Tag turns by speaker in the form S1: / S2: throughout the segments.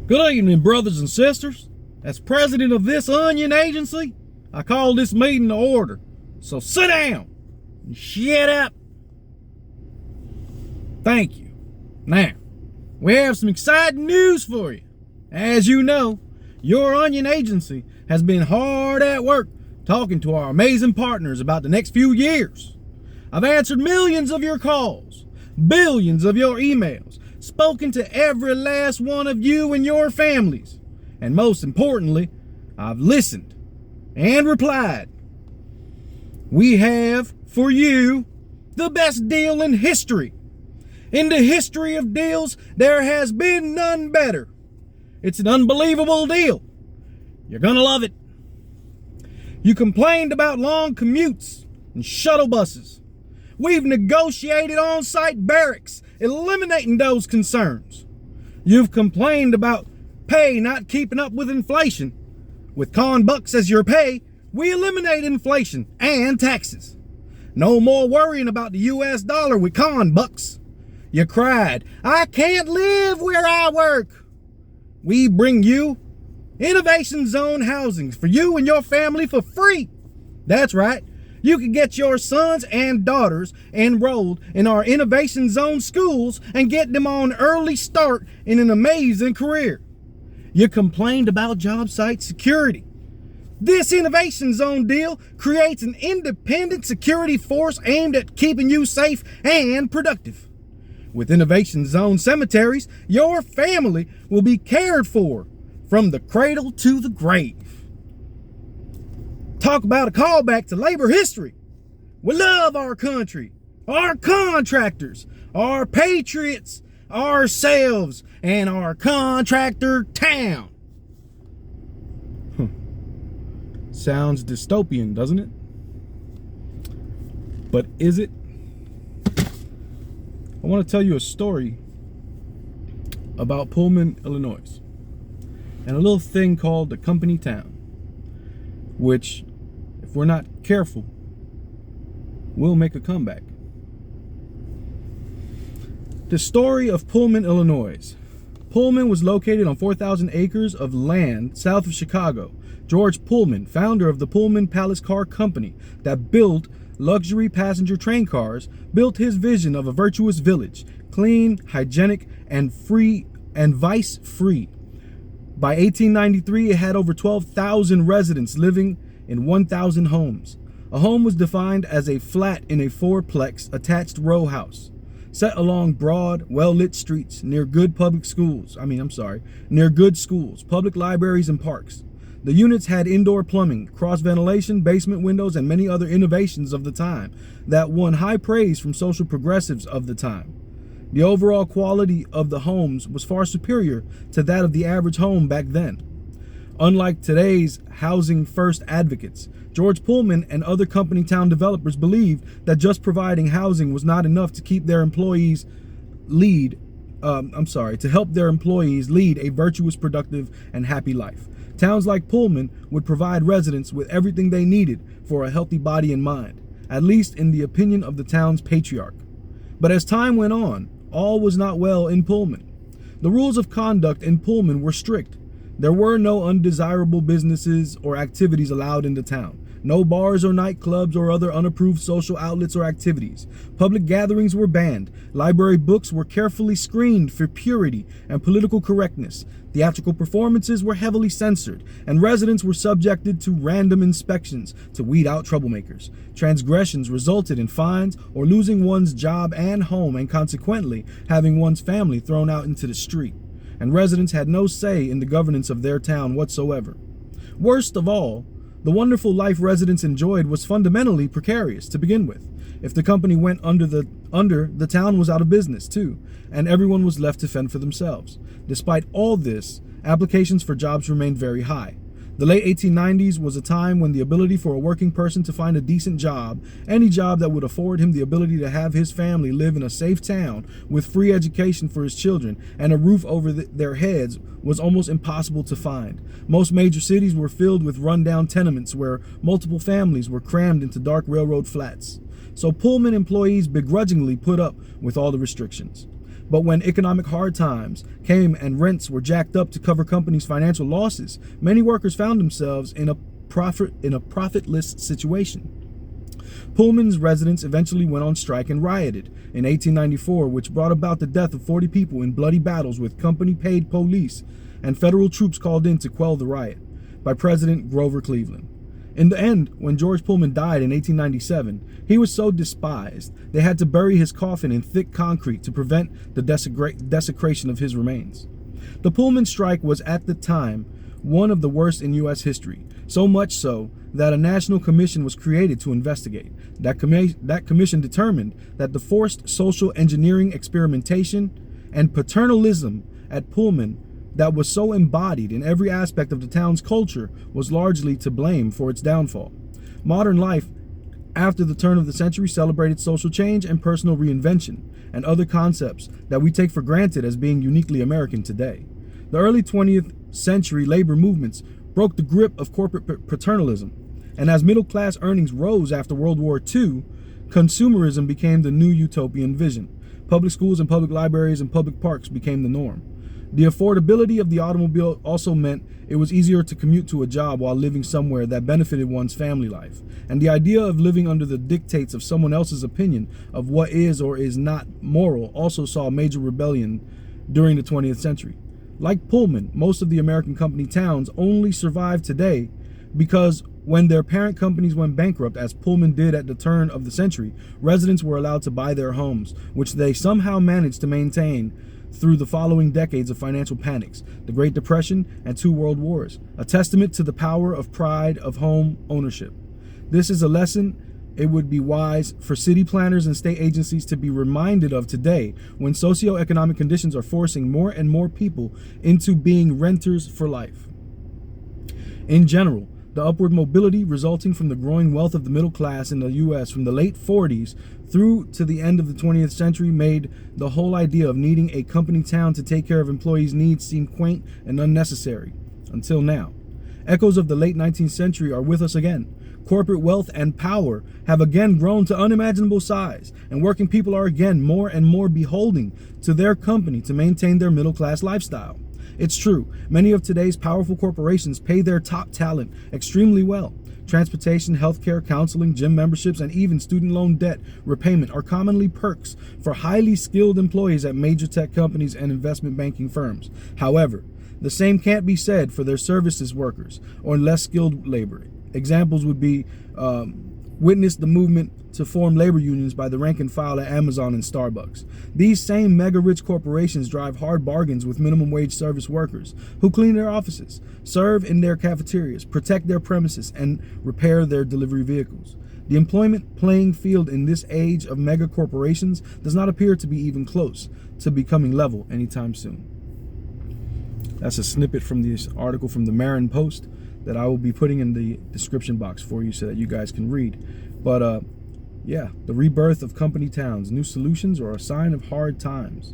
S1: Good evening, brothers and sisters. As president of this onion agency, I call this meeting to order. So sit down and shut up. Thank you. Now, we have some exciting news for you. As you know, your onion agency has been hard at work talking to our amazing partners about the next few years. I've answered millions of your calls, billions of your emails, spoken to every last one of you and your families, and most importantly, I've listened and replied. We have, for you, the best deal in history. In the history of deals, there has been none better. It's an unbelievable deal. You're gonna love it. You complained about long commutes and shuttle buses. We've negotiated on-site barracks, eliminating those concerns. You've complained about pay not keeping up with inflation. With con bucks as your pay, we eliminate inflation and taxes. No more worrying about the US dollar with con bucks. You cried, I can't live where I work. We bring you Innovation Zone housing for you and your family for free. That's right. You can get your sons and daughters enrolled in our Innovation Zone schools and get them on early start in an amazing career. You complained about job site security. This Innovation Zone deal creates an independent security force aimed at keeping you safe and productive. With Innovation Zone cemeteries, your family will be cared for from the cradle to the grave. Talk about a callback to labor history. We love our country, our contractors, our patriots, ourselves, and our contractor town. Sounds dystopian, doesn't it? But is it? I want to tell you a story about Pullman, Illinois, and a little thing called the company town, which, if we're not careful, will make a comeback. The story of Pullman, Illinois. Pullman was located on 4,000 acres of land south of Chicago. George Pullman, founder of the Pullman Palace Car Company that built luxury passenger train cars, built his vision of a virtuous village, clean, hygienic, and free and vice-free. By 1893, it had over 12,000 residents living in 1,000 homes. A home was defined as a flat in a fourplex attached row house, set along broad, well-lit streets near good schools, public libraries, and parks. The units had indoor plumbing, cross-ventilation, basement windows, and many other innovations of the time that won high praise from social progressives of the time. The overall quality of the homes was far superior to that of the average home back then. Unlike today's housing first advocates, George Pullman and other company town developers believed that just providing housing was not enough to keep their employees to help their employees lead a virtuous, productive, and happy life. Towns like Pullman would provide residents with everything they needed for a healthy body and mind, at least in the opinion of the town's patriarch. But as time went on, all was not well in Pullman. The rules of conduct in Pullman were strict. There were no undesirable businesses or activities allowed in the town. No bars or nightclubs or other unapproved social outlets or activities. Public gatherings were banned. Library books were carefully screened for purity and political correctness. Theatrical performances were heavily censored, and residents were subjected to random inspections to weed out troublemakers. Transgressions resulted in fines or losing one's job and home, and consequently having one's family thrown out into the street. And residents had no say in the governance of their town whatsoever. Worst of all, the wonderful life residents enjoyed was fundamentally precarious to begin with. If the company went under, the town was out of business too, and everyone was left to fend for themselves. Despite all this, applications for jobs remained very high. The late 1890s was a time when the ability for a working person to find a decent job, any job that would afford him the ability to have his family live in a safe town with free education for his children and a roof over their heads, was almost impossible to find. Most major cities were filled with rundown tenements where multiple families were crammed into dark railroad flats. So Pullman employees begrudgingly put up with all the restrictions. But when economic hard times came and rents were jacked up to cover companies' financial losses, many workers found themselves in a profitless situation. Pullman's residents eventually went on strike and rioted in 1894, which brought about the death of 40 people in bloody battles with company-paid police and federal troops called in to quell the riot by President Grover Cleveland. In the end, when George Pullman died in 1897, he was so despised they had to bury his coffin in thick concrete to prevent the desecration of his remains. The Pullman strike was at the time one of the worst in U.S. history, so much so that a national commission was created to investigate. That commission determined that the forced social engineering, experimentation, and paternalism at Pullman that was so embodied in every aspect of the town's culture was largely to blame for its downfall. Modern life after the turn of the century celebrated social change and personal reinvention, and other concepts that we take for granted as being uniquely American today. The early 20th century labor movements broke the grip of corporate paternalism, and as middle-class earnings rose after World War II, consumerism became the new utopian vision. Public schools and public libraries and public parks became the norm. The affordability of the automobile also meant it was easier to commute to a job while living somewhere that benefited one's family life. And the idea of living under the dictates of someone else's opinion of what is or is not moral also saw major rebellion during the 20th century. Like Pullman, most of the American company towns only survive today because when their parent companies went bankrupt, as Pullman did at the turn of the century, residents were allowed to buy their homes, which they somehow managed to maintain through the following decades of financial panics, the Great Depression, and 2 world wars, a testament to the power of pride of home ownership. This is a lesson it would be wise for city planners and state agencies to be reminded of today when socioeconomic conditions are forcing more and more people into being renters for life. In general, the upward mobility resulting from the growing wealth of the middle class in the U.S. from the late 40s through to the end of the 20th century made the whole idea of needing a company town to take care of employees' needs seem quaint and unnecessary, until now. Echoes of the late 19th century are with us again. Corporate wealth and power have again grown to unimaginable size, and working people are again more and more beholden to their company to maintain their middle-class lifestyle. It's true, many of today's powerful corporations pay their top talent extremely well. Transportation, healthcare, counseling, gym memberships, and even student loan debt repayment are commonly perks for highly skilled employees at major tech companies and investment banking firms. However, the same can't be said for their services workers or less skilled labor. Examples would be witness the movement to form labor unions by the rank and file at Amazon and Starbucks. These same mega-rich corporations drive hard bargains with minimum wage service workers who clean their offices, serve in their cafeterias, protect their premises, and repair their delivery vehicles. The employment playing field in this age of mega corporations does not appear to be even close to becoming level anytime soon. That's a snippet from this article from the Marin Post that I will be putting in the description box for you so that you guys can read. But yeah, The Rebirth of Company Towns, New Solutions or a Sign of Hard Times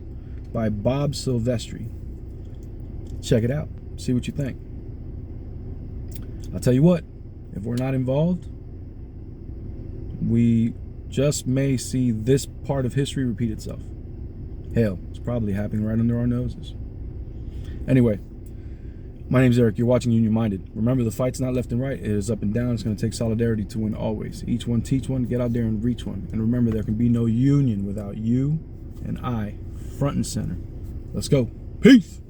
S1: by Bob Silvestri. Check it out. See what you think. I'll tell you what, if we're not involved, we just may see this part of history repeat itself. Hell, it's probably happening right under our noses. Anyway, my name's Eric. You're watching Union Minded. Remember, the fight's not left and right. It is up and down. It's going to take solidarity to win always. Each one teach one. Get out there and reach one. And remember, there can be no union without you and I front and center. Let's go. Peace.